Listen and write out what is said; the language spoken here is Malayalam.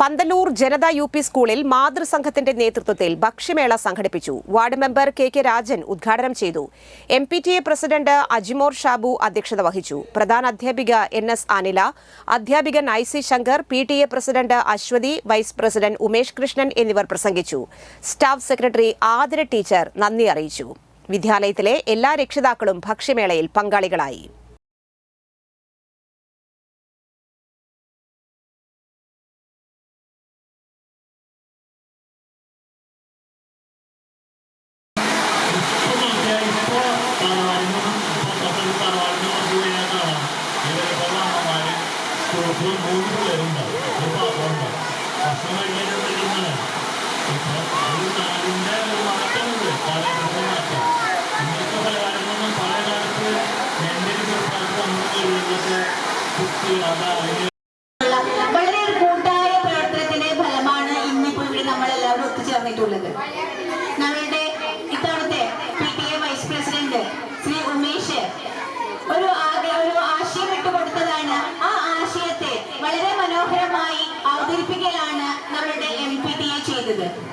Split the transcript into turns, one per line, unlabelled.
പന്തലൂർ ജനത യു.പി. സ്കൂളിൽ മാതൃസംഘത്തിന്റെ നേതൃത്വത്തിൽ ഭക്ഷ്യമേള സംഘടിപ്പിച്ചു. വാർഡ് മെമ്പർ കെ രാജൻ ഉദ്ഘാടനം ചെയ്തു. MPTA പ്രസിഡന്റ് അജിമോർ ഷാബു അധ്യക്ഷത വഹിച്ചു. പ്രധാന അധ്യാപിക NS അനില, അധ്യാപികൻ IC Shankar, PTA president Aswathy, vice president Umesh Krishnan എന്നിവർ പ്രസംഗിച്ചു. സ്റ്റാഫ് സെക്രട്ടറി ആതിര ടീച്ചർ നന്ദി അറിയിച്ചു. വിദ്യാലയത്തിലെ എല്ലാ രക്ഷിതാക്കളും ഭക്ഷ്യമേളയിൽ പങ്കാളികളായി.
വളരെ കൂട്ടായ പ്രവർത്തനത്തിന്റെ ഫലമാണ് ഇന്നിപ്പോൾ ഇവിടെ നമ്മളെല്ലാവരും ഒത്തുചേർന്നിട്ടുള്ളത്. നമ്മളുടെ ഇത്തവണത്തെ PTA vice president Shri Umesh ഒരു ആശയം ഇട്ടുകൊടുത്തതാണ്. ആ ആശയത്തെ വളരെ മനോഹരമായി അവതരിപ്പിക്കലാണ് നമ്മളുടെ MPTA ചെയ്തത്.